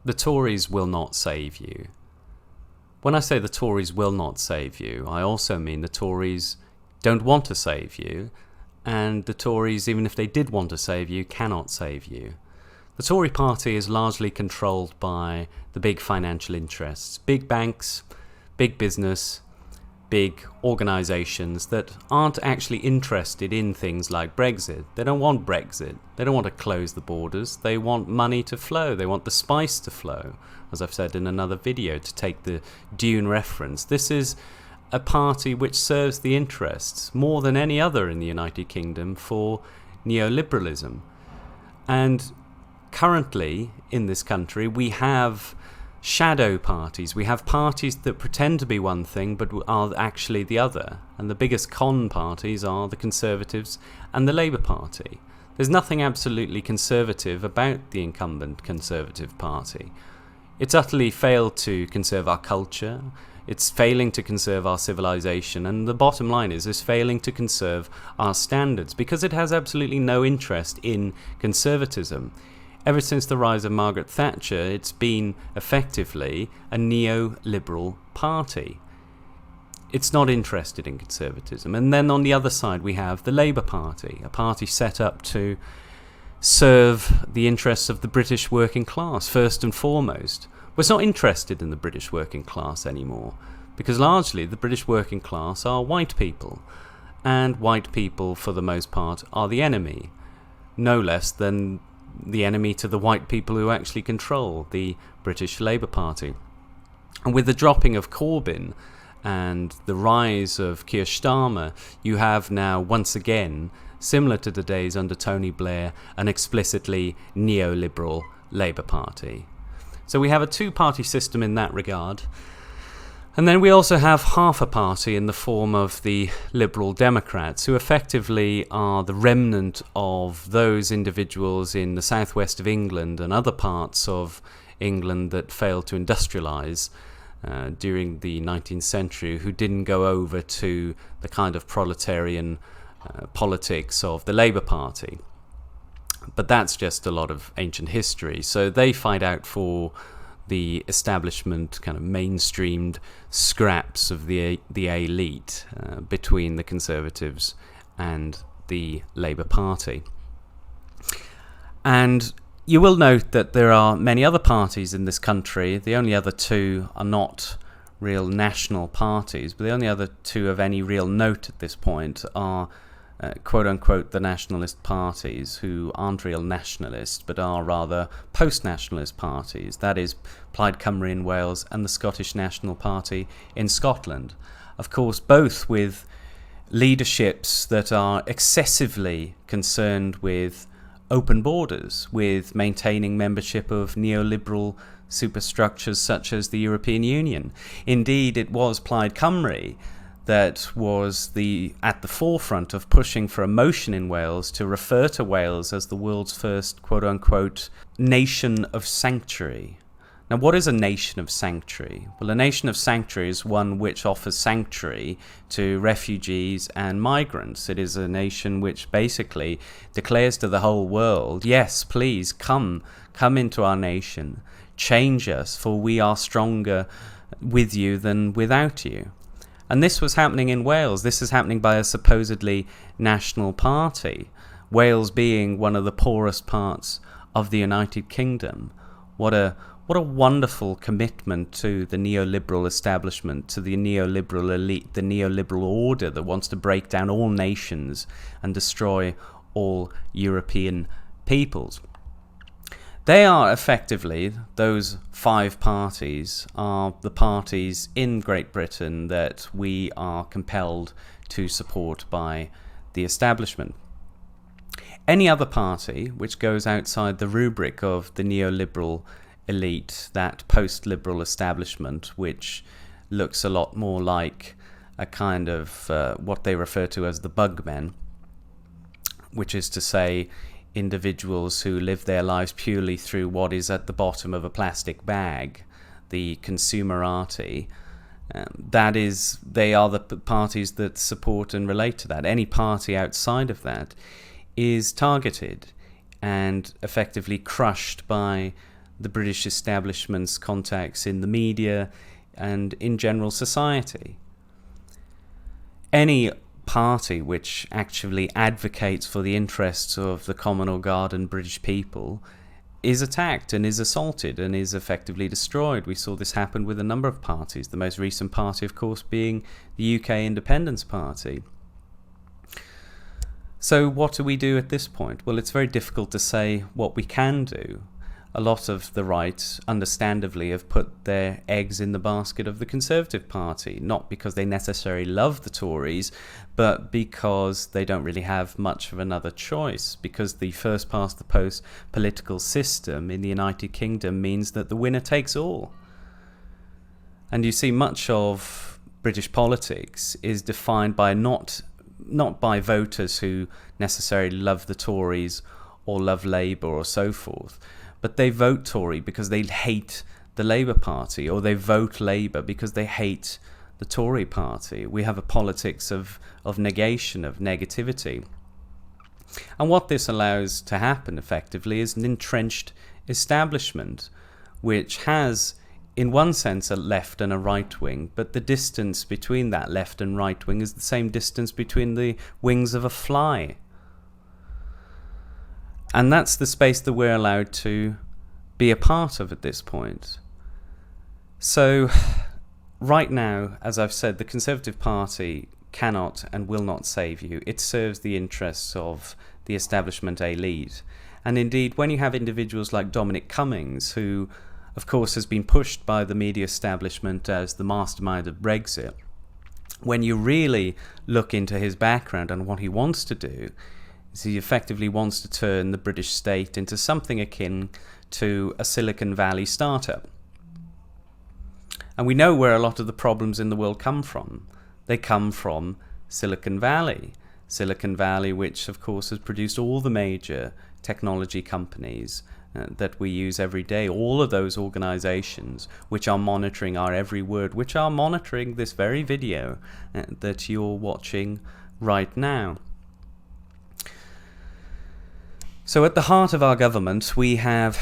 the Tories will not save you. When I say the Tories will not save you, I also mean the Tories don't want to save you, and the Tories, even if they did want to save you, cannot save you. The Tory party is largely controlled by the big financial interests, big banks, big business, big organisations that aren't actually interested in things like Brexit. They don't want Brexit. They don't want to close the borders. They want money to flow. They want the spice to flow. As I've said in another video, to take the Dune reference, this is a party which serves the interests more than any other in the United Kingdom for neoliberalism. And currently in this country we have shadow parties. We have parties that pretend to be one thing but are actually the other. And the biggest con parties are the Conservatives and the Labour Party. There's nothing absolutely conservative about the incumbent Conservative Party. It's utterly failed to conserve our culture. It's failing to conserve our civilization, and the bottom line is it's failing to conserve our standards because it has absolutely no interest in conservatism. Ever since the rise of Margaret Thatcher, it's been effectively a neoliberal party. It's not interested in conservatism. And then on the other side we have the Labour Party, a party set up to serve the interests of the British working class first and foremost. Well, it's not interested in the British working class anymore, because largely the British working class are white people, and white people for the most part are the enemy, no less than the enemy to the white people who actually control the British Labour Party. And with the dropping of Corbyn and the rise of Keir Starmer, you have now once again, similar to the days under Tony Blair, an explicitly neoliberal Labour Party. So we have a two-party system in that regard. And then we also have half a party in the form of the Liberal Democrats, who effectively are the remnant of those individuals in the southwest of England and other parts of England that failed to industrialise during the 19th century, who didn't go over to the kind of proletarian politics of the Labour Party. But that's just a lot of ancient history. So they fight out for the establishment, kind of mainstreamed scraps of the elite between the Conservatives and the Labour Party. And you will note that there are many other parties in this country. The only other two are not real national parties, but the only other two of any real note at this point are quote-unquote the nationalist parties, who aren't real nationalists but are rather post-nationalist parties. That is Plaid Cymru in Wales and the Scottish National Party in Scotland. Of course, both with leaderships that are excessively concerned with open borders, with maintaining membership of neoliberal superstructures such as the European Union. Indeed, it was Plaid Cymru that was at the forefront of pushing for a motion in Wales to refer to Wales as the world's first quote-unquote nation of sanctuary. Now, what is a nation of sanctuary? Well, a nation of sanctuary is one which offers sanctuary to refugees and migrants. It is a nation which basically declares to the whole world, yes, please come into our nation, change us, for we are stronger with you than without you. And this was happening in Wales. This is happening by a supposedly national party, Wales being one of the poorest parts of the United Kingdom. What a wonderful commitment to the neoliberal establishment, to the neoliberal elite, the neoliberal order that wants to break down all nations and destroy all European peoples. They are effectively, those five parties are the parties in Great Britain that we are compelled to support by the establishment. Any other party which goes outside the rubric of the neoliberal elite, that post-liberal establishment, which looks a lot more like a kind of what they refer to as the bugmen, which is to say individuals who live their lives purely through what is at the bottom of a plastic bag, the consumerati. They are the parties that support and relate to that. Any party outside of that is targeted and effectively crushed by the British establishment's contacts in the media and in general society. Any party which actually advocates for the interests of the common or garden British people is attacked and is assaulted and is effectively destroyed. We saw this happen with a number of parties, the most recent party, of course, being the UK Independence Party. So what do we do at this point? Well, it's very difficult to say what we can do. A lot of the right, understandably, have put their eggs in the basket of the Conservative Party, not because they necessarily love the Tories, but because they don't really have much of another choice, because the first past the post political system in the United Kingdom means that the winner takes all. And you see, much of British politics is defined by not by voters who necessarily love the Tories or love Labour or so forth, but they vote Tory because they hate the Labour Party, or they vote Labour because they hate the Tory Party. We have a politics of negation, of negativity. And what this allows to happen effectively is an entrenched establishment which has, in one sense, a left and a right wing, but the distance between that left and right wing is the same distance between the wings of a fly. And that's the space that we're allowed to be a part of at this point. So, right now, as I've said, the Conservative Party cannot and will not save you. It serves the interests of the establishment elite. And indeed, when you have individuals like Dominic Cummings, who, of course, has been pushed by the media establishment as the mastermind of Brexit, when you really look into his background and what he wants to do, he effectively wants to turn the British state into something akin to a Silicon Valley startup. And we know where a lot of the problems in the world come from. They come from Silicon Valley. Silicon Valley, which of course has produced all the major technology companies that we use every day, all of those organizations which are monitoring our every word, which are monitoring this very video that you're watching right now. So at the heart of our government, we have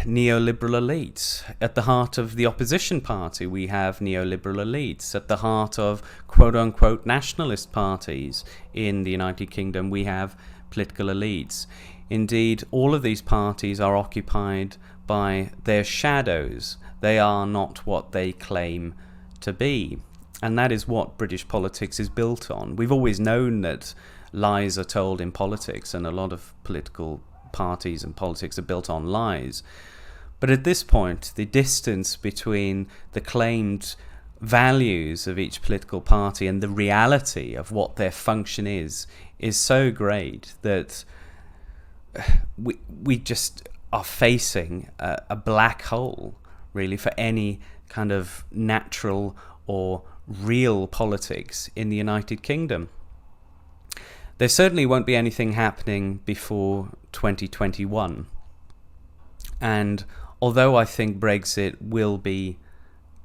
neoliberal elites. At the heart of the opposition party, we have neoliberal elites. At the heart of quote-unquote nationalist parties in the United Kingdom, we have political elites. Indeed, all of these parties are occupied by their shadows. They are not what they claim to be. And that is what British politics is built on. We've always known that lies are told in politics, and a lot of political parties and politics are built on lies. But at this point, the distance between the claimed values of each political party and the reality of what their function is so great that we just are facing a black hole, really, for any kind of natural or real politics in the United Kingdom. There certainly won't be anything happening before 2021. And although I think Brexit will be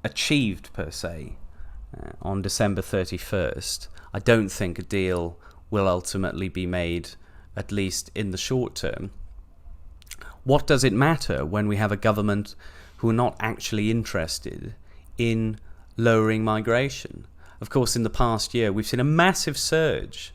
achieved per se on December 31st, I don't think a deal will ultimately be made, at least in the short term. What does it matter when we have a government who are not actually interested in lowering migration? Of course, in the past year, we've seen a massive surge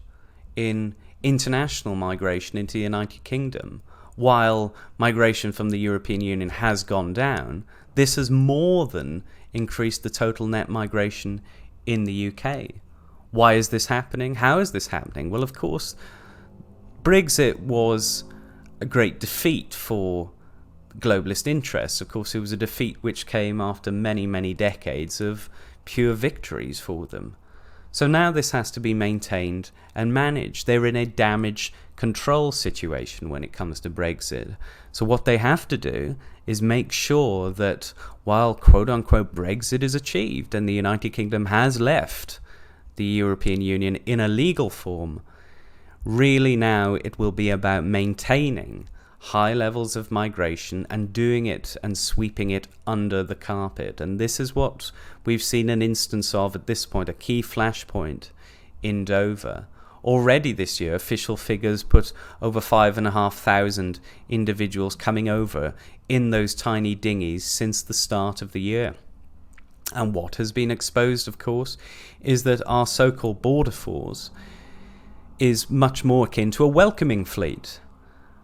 in international migration into the United Kingdom. While migration from the European Union has gone down, this has more than increased the total net migration in the UK. Why is this happening? How is this happening? Well, of course, Brexit was a great defeat for globalist interests. Of course, it was a defeat which came after many, many decades of pure victories for them. So now this has to be maintained and managed. They're in a damage control situation when it comes to Brexit. So what they have to do is make sure that while quote-unquote Brexit is achieved and the United Kingdom has left the European Union in a legal form, really now it will be about maintaining high levels of migration and doing it and sweeping it under the carpet. And this is what we've seen an instance of at this point, a key flashpoint in Dover. already this year, official figures put over 5,500 individuals coming over in those tiny dinghies since the start of the year. And what has been exposed, of course, is that our so-called border force is much more akin to a welcoming fleet,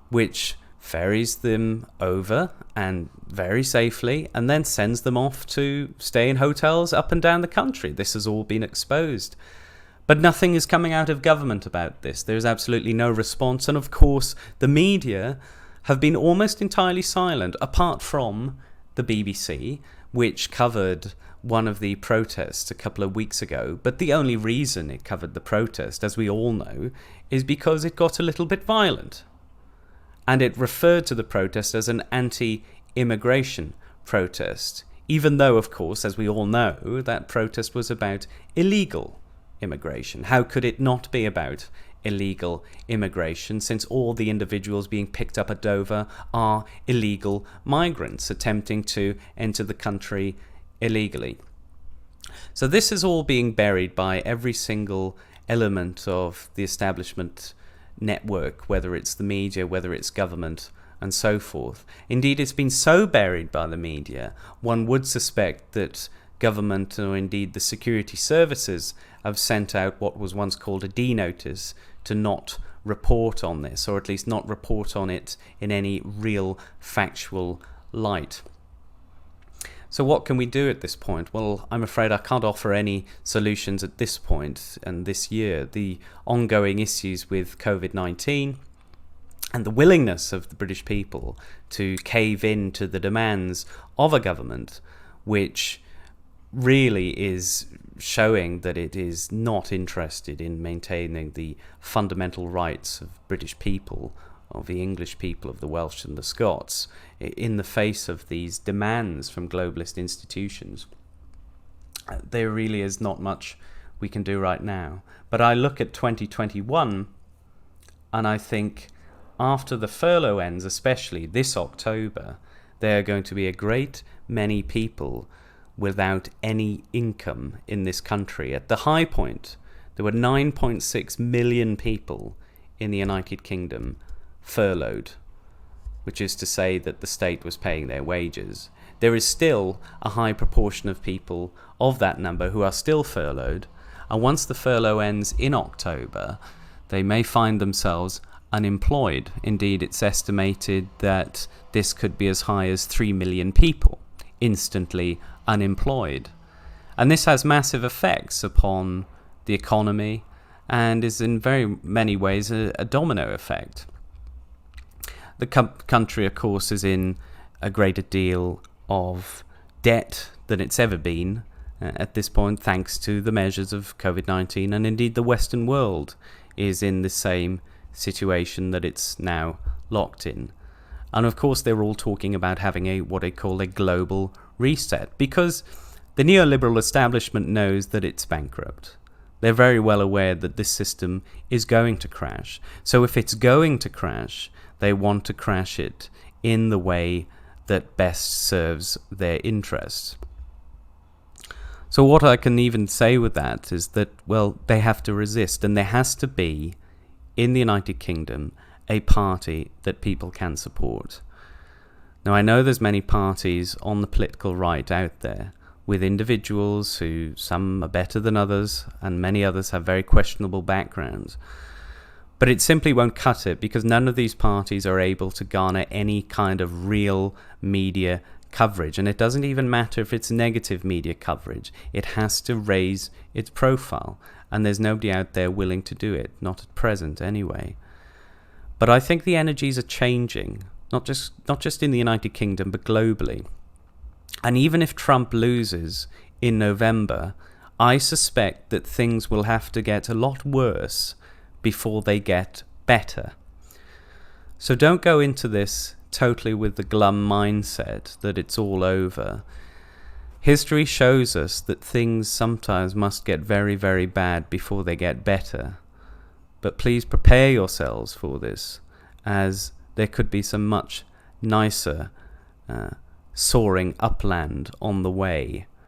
which ferries them over and very safely and then sends them off to stay in hotels up and down the country. This has all been exposed. But nothing is coming out of government about this. There's absolutely no response. And of course, the media have been almost entirely silent, apart from the BBC, which covered one of the protests a couple of weeks ago. But the only reason it covered the protest, as we all know, is because it got a little bit violent. And it referred to the protest as an anti-immigration protest, even though, of course, as we all know, that protest was about illegal immigration. How could it not be about illegal immigration, since all the individuals being picked up at Dover are illegal migrants attempting to enter the country illegally? So this is all being buried by every single element of the establishment network, whether it's the media, whether it's government, and so forth. Indeed, it's been so buried by the media, one would suspect that government, or indeed the security services, have sent out what was once called a D notice to not report on this, or at least not report on it in any real factual light. So what can we do at this point? Well, I'm afraid I can't offer any solutions at this point and this year. The ongoing issues with COVID-19 and the willingness of the British people to cave in to the demands of a government which really is showing that it is not interested in maintaining the fundamental rights of British people, of the English people, of the Welsh and the Scots, in the face of these demands from globalist institutions. There really is not much we can do right now. But I look at 2021 and I think after the furlough ends, especially this October, there are going to be a great many people without any income in this country. At the high point, there were 9.6 million people in the United Kingdom furloughed, which is to say that the state was paying their wages. There is still a high proportion of people of that number who are still furloughed, and once the furlough ends in October, they may find themselves unemployed. Indeed, it's estimated that this could be as high as 3 million people instantly unemployed. And this has massive effects upon the economy and is in very many ways a domino effect. The country, of course, is in a greater deal of debt than it's ever been at this point, thanks to the measures of COVID-19, and indeed the Western world is in the same situation that it's now locked in. And of course, they're all talking about having what they call a global reset, because the neoliberal establishment knows that it's bankrupt. They're very well aware that this system is going to crash. So if it's going to crash, they want to crash it in the way that best serves their interests. So what I can even say with that is that, well, they have to resist, and there has to be, in the United Kingdom, a party that people can support. Now, I know there's many parties on the political right out there, with individuals who, some are better than others, and many others have very questionable backgrounds. But it simply won't cut it, because none of these parties are able to garner any kind of real media coverage. And it doesn't even matter if it's negative media coverage. It has to raise its profile. And there's nobody out there willing to do it, not at present anyway. But I think the energies are changing, not just in the United Kingdom, but globally. And even if Trump loses in November, I suspect that things will have to get a lot worse before they get better. So don't go into this totally with the glum mindset that it's all over. History shows us that things sometimes must get very, very bad before they get better. But please prepare yourselves for this, as there could be some much nicer soaring upland on the way